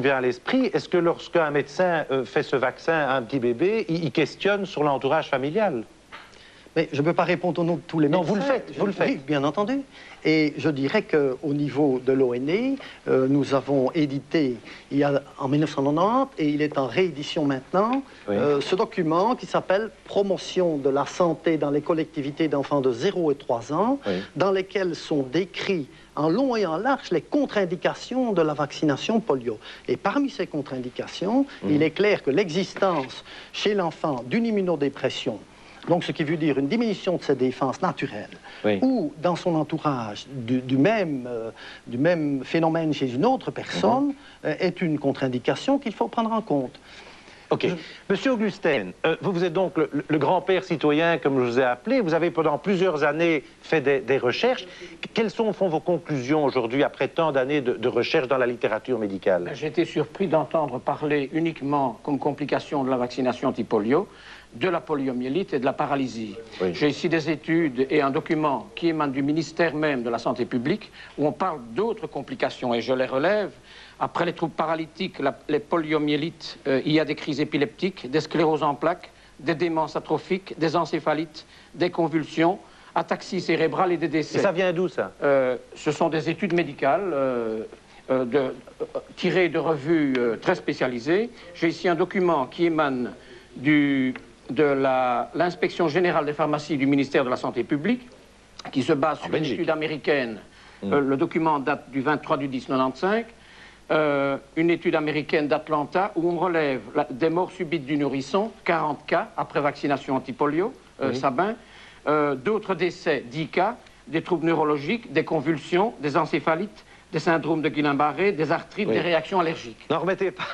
me vient à l'esprit, est-ce que lorsqu'un médecin fait ce vaccin à un petit bébé, il questionne sur l'entourage familial? Mais je ne peux pas répondre au nom de tous les médecins. Non, vous le faites, vous le faites. Oui, bien entendu. Et je dirais qu'au niveau de l'ONE, nous avons édité en 1990, et il est en réédition maintenant, oui. Ce document qui s'appelle « Promotion de la santé dans les collectivités d'enfants de 0 et 3 ans oui. », dans lesquels sont décrits en long et en large les contre-indications de la vaccination polio. Et parmi ces contre-indications, il est clair que l'existence chez l'enfant d'une immunodépression, donc ce qui veut dire une diminution de ses défenses naturelles, oui. ou dans son entourage du même phénomène chez une autre personne, est une contre-indication qu'il faut prendre en compte. Ok. Monsieur Augustin, vous êtes donc le grand-père citoyen, comme je vous ai appelé. Vous avez pendant plusieurs années fait des recherches. Quelles sont vos conclusions aujourd'hui, après tant d'années de recherche dans la littérature médicale? J'ai été surpris d'entendre parler uniquement comme complication de la vaccination anti-polio, de la poliomyélite et de la paralysie. Oui. J'ai ici des études et un document qui émane du ministère même de la Santé publique où on parle d'autres complications et je les relève. Après les troubles paralytiques, les poliomyélites, il y a des crises épileptiques, des scléroses en plaques, des démences atrophiques, des encéphalites, des convulsions, ataxie cérébrale et des décès. Et ça vient d'où, ça? Ce sont des études médicales tirées de revues très spécialisées. J'ai ici un document qui émane de l'inspection générale des pharmacies du ministère de la Santé publique, qui se base sur une étude américaine. Le document date du 23/10/95. Une étude américaine d'Atlanta où on relève des morts subites du nourrisson, 40 cas après vaccination anti-polio, Sabin, d'autres décès, 10 cas, des troubles neurologiques, des convulsions, des encéphalites, des syndromes de Guillain-Barré, des arthrites, des réactions allergiques. N'en remettez pas.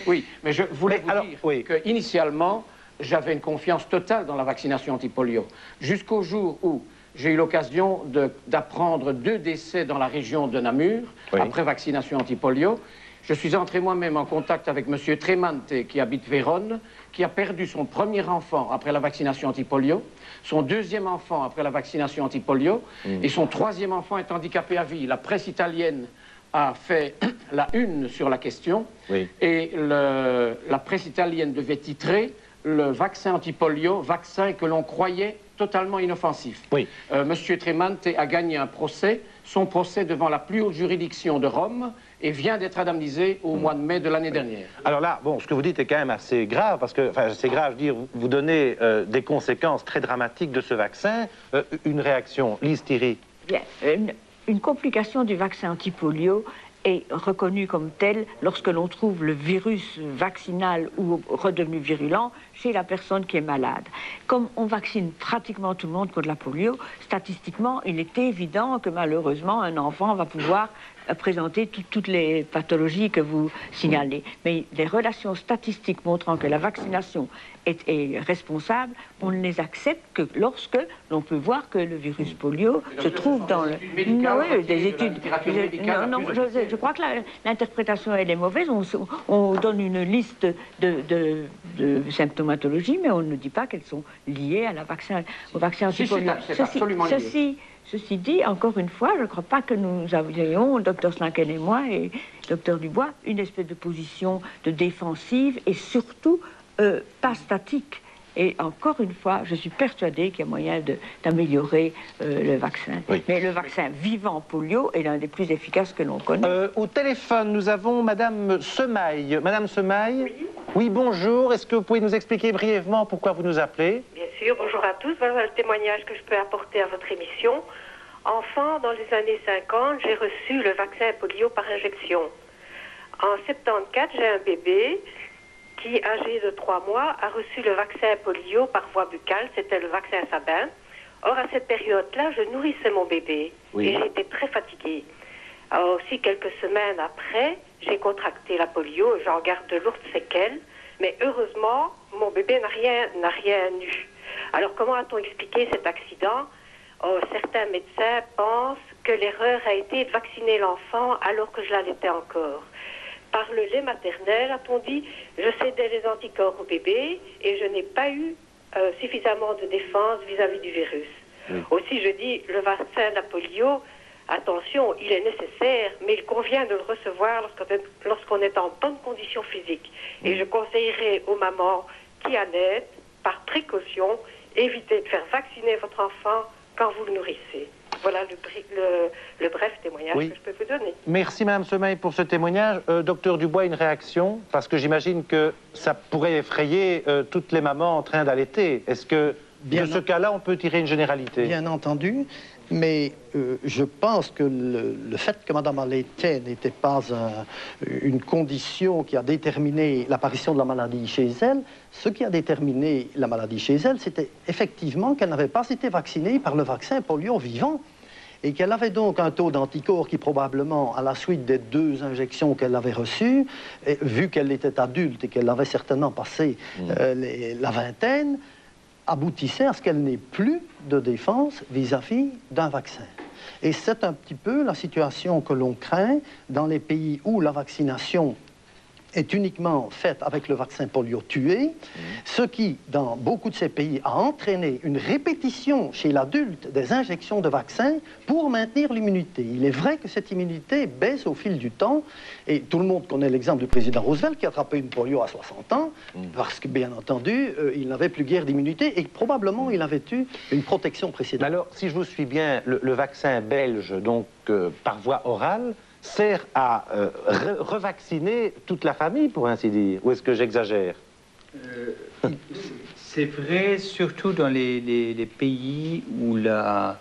Oui, mais je voulais vous dire qu'initialement, j'avais une confiance totale dans la vaccination anti-polio. Jusqu'au jour où j'ai eu l'occasion d'apprendre 2 décès dans la région de Namur, après vaccination anti-polio. Je suis entré moi-même en contact avec M. Tremante, qui habite Vérone, qui a perdu son premier enfant après la vaccination anti-polio, son 2e enfant après la vaccination anti-polio, et son 3e enfant est handicapé à vie. La presse italienne a fait la une sur la question, et la presse italienne devait titrer le vaccin anti-polio, vaccin que l'on croyait totalement inoffensif. Monsieur Tremante a gagné un procès, son procès devant la plus haute juridiction de Rome, et vient d'être indemnisé au mois de mai de l'année dernière. Alors là, bon, ce que vous dites est quand même assez grave, parce que, enfin, c'est grave, je veux dire, vous donnez des conséquences très dramatiques de ce vaccin. Une réaction, Lise Thiry. Bien, une complication du vaccin anti-polio est reconnue comme telle lorsque l'on trouve le virus vaccinal ou redevenu virulent chez la personne qui est malade. Comme on vaccine pratiquement tout le monde contre la polio, statistiquement, il est évident que malheureusement, un enfant va pouvoir présenter toutes les pathologies que vous signalez. Mais les relations statistiques montrant que la vaccination est responsable, on ne les accepte que lorsque l'on peut voir que le virus polio se trouve dans le... Non, oui, des études... Non, je crois que l'interprétation, elle est mauvaise. On donne une liste de symptomatologie, mais on ne dit pas qu'elles sont liées à au vaccin anti-polio. C'est absolument lié. Ceci dit, encore une fois, je ne crois pas que nous avions, le docteur Slinken et moi, et le docteur Dubois, une espèce de position de défensive et surtout pas statique. Et encore une fois, je suis persuadée qu'il y a moyen d'améliorer le vaccin. Mais le vaccin vivant polio est l'un des plus efficaces que l'on connaît. Au téléphone, nous avons Madame Semaille. Madame Semaille. Oui, bonjour. Est-ce que vous pouvez nous expliquer brièvement pourquoi vous nous appelez? Bien sûr, bonjour à tous. Voilà le témoignage que je peux apporter à votre émission. Enfant, dans les années 50, j'ai reçu le vaccin polio par injection. En 74, j'ai un bébé qui, âgé de 3 mois, a reçu le vaccin polio par voie buccale, c'était le vaccin Sabin. Or, à cette période-là, je nourrissais mon bébé et j'étais très fatiguée. Alors, aussi, quelques semaines après, j'ai contracté la polio et j'en garde de lourdes séquelles. Mais heureusement, mon bébé n'a rien eu. Alors, comment a-t-on expliqué cet accident? Certains médecins pensent que l'erreur a été de vacciner l'enfant alors que je l'allaitais encore. Par le lait maternel, a-t-on dit, je cédais les anticorps au bébé et je n'ai pas eu suffisamment de défense vis-à-vis du virus. Aussi, je dis, le vaccin de la polio Attention, il est nécessaire, mais il convient de le recevoir lorsqu'on est en bonne condition physique. Et je conseillerais aux mamans qui allaitent, par précaution, évitez de faire vacciner votre enfant quand vous le nourrissez. Voilà le bref témoignage que je peux vous donner. Merci Mme Semaille pour ce témoignage. Docteur Dubois, une réaction? Parce que j'imagine que ça pourrait effrayer toutes les mamans en train d'allaiter. Est-ce que de ce cas-là, on peut tirer une généralité? Bien entendu, mais je pense que le fait que Mme allaitait n'était pas une condition qui a déterminé l'apparition de la maladie chez elle. Ce qui a déterminé la maladie chez elle, c'était effectivement qu'elle n'avait pas été vaccinée par le vaccin polio vivant et qu'elle avait donc un taux d'anticorps qui probablement, à la suite des 2 injections qu'elle avait reçues, vu qu'elle était adulte et qu'elle avait certainement passé la vingtaine, aboutissait à ce qu'elle n'ait plus de défense vis-à-vis d'un vaccin. Et c'est un petit peu la situation que l'on craint dans les pays où la vaccination est uniquement faite avec le vaccin polio tué, ce qui, dans beaucoup de ces pays, a entraîné une répétition chez l'adulte des injections de vaccins pour maintenir l'immunité. Il est vrai que cette immunité baisse au fil du temps, et tout le monde connaît l'exemple du président Roosevelt qui a attrapé une polio à 60 ans, parce que, bien entendu, il n'avait plus guère d'immunité, et probablement il avait eu une protection précédente. Alors, si je vous suis bien, le vaccin belge, donc par voie orale, sert à revacciner toute la famille, pour ainsi dire. Ou est-ce que j'exagère? C'est vrai, surtout dans les pays où la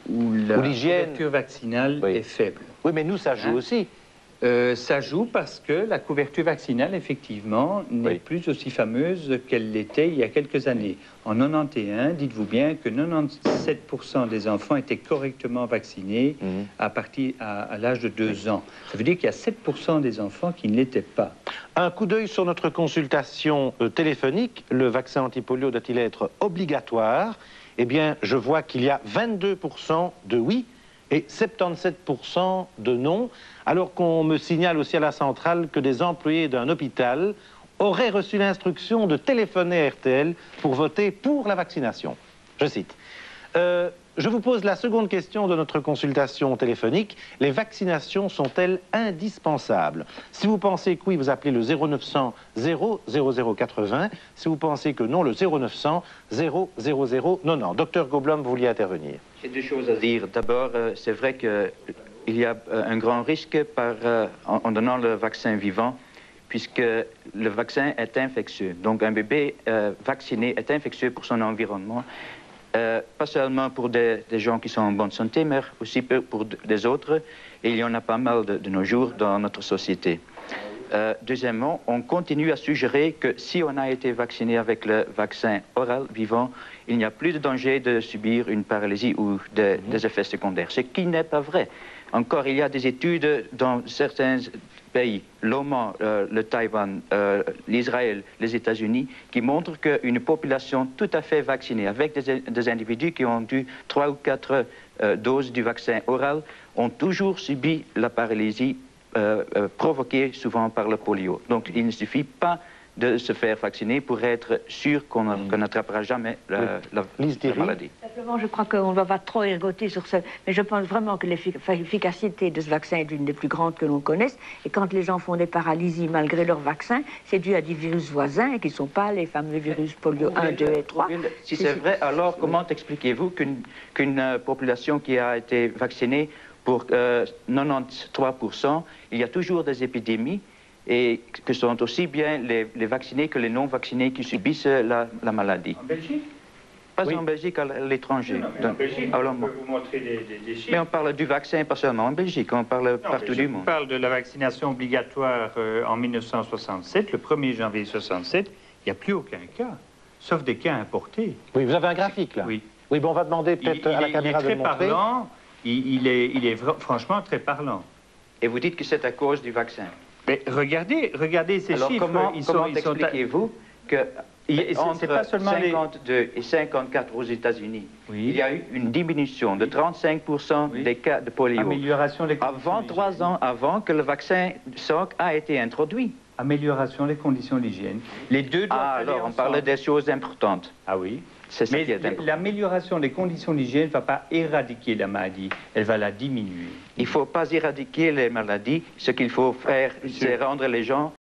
couverture vaccinale est faible. Oui, mais nous, ça joue aussi. Ça joue parce que la couverture vaccinale, effectivement, n'est plus aussi fameuse qu'elle l'était il y a quelques années. En 91, dites-vous bien que 97% des enfants étaient correctement vaccinés à l'âge de 2 ans. Ça veut dire qu'il y a 7% des enfants qui ne l'étaient pas. Un coup d'œil sur notre consultation téléphonique. Le vaccin antipolio doit-il être obligatoire? Eh bien, je vois qu'il y a 22% de oui et 77% de non, alors qu'on me signale aussi à la centrale que des employés d'un hôpital auraient reçu l'instruction de téléphoner à RTL pour voter pour la vaccination. Je cite. Je vous pose la seconde question de notre consultation téléphonique. Les vaccinations sont-elles indispensables? Si vous pensez que oui, vous appelez le 0900 00080. Si vous pensez que non, le 0900 00090. Docteur Goblom, vous vouliez intervenir. J'ai 2 choses à dire. D'abord, c'est vrai qu'il y a un grand risque en donnant le vaccin vivant, puisque le vaccin est infectieux. Donc un bébé vacciné est infectieux pour son environnement. Pas seulement pour des gens qui sont en bonne santé, mais aussi pour des autres. Et il y en a pas mal de nos jours dans notre société. Deuxièmement, on continue à suggérer que si on a été vacciné avec le vaccin oral vivant, il n'y a plus de danger de subir une paralysie ou des effets secondaires. Ce qui n'est pas vrai. Encore, il y a des études dans certains pays, l'Oman, le Taïwan, l'Israël, les États-Unis, qui montrent qu'une population tout à fait vaccinée, avec des individus qui ont eu 3 ou 4 doses du vaccin oral, ont toujours subi la paralysie provoquée souvent par le polio. Donc il ne suffit pas de se faire vacciner pour être sûr qu'on n'attrapera jamais la maladie. Simplement, je crois qu'on ne va pas trop ergoter sur ça, mais je pense vraiment que l'efficacité de ce vaccin est l'une des plus grandes que l'on connaisse. Et quand les gens font des paralysies malgré leur vaccin, c'est dû à des virus voisins qui ne sont pas les fameux virus polio 1, 2 et 3. Si c'est vrai, alors comment expliquez-vous qu'une population qui a été vaccinée pour 93%, il y a toujours des épidémies, et que sont aussi bien les vaccinés que les non-vaccinés qui subissent la maladie. En Belgique? Pas en Belgique, à l'étranger. En Belgique, je peux vous montrer des chiffres. Mais on parle du vaccin, pas seulement en Belgique, on parle partout du monde. On parle de la vaccination obligatoire en 1967, le 1er janvier 67, il n'y a plus aucun cas, sauf des cas importés. Oui, vous avez un graphique, là. Oui. Oui, bon, on va demander peut-être à la caméra de le montrer. Il est franchement très parlant. Et vous dites que c'est à cause du vaccin? Mais regardez ces chiffres. Comment expliquez-vous que c'est pas entre seulement 52 et 54 aux États-Unis, oui. il y a eu une diminution de 35% oui. des cas de polio. Amélioration des avant 3 ans, avant que le vaccin Salk a été introduit. Amélioration des conditions d'hygiène. Les deux doivent aller alors, on ensemble. parlait des choses importantes. Ah oui. C'est ça qui est important. L'amélioration des conditions d'hygiène ne va pas éradiquer la maladie, elle va la diminuer. Il ne faut pas éradiquer les maladies. Ce qu'il faut faire, c'est rendre les gens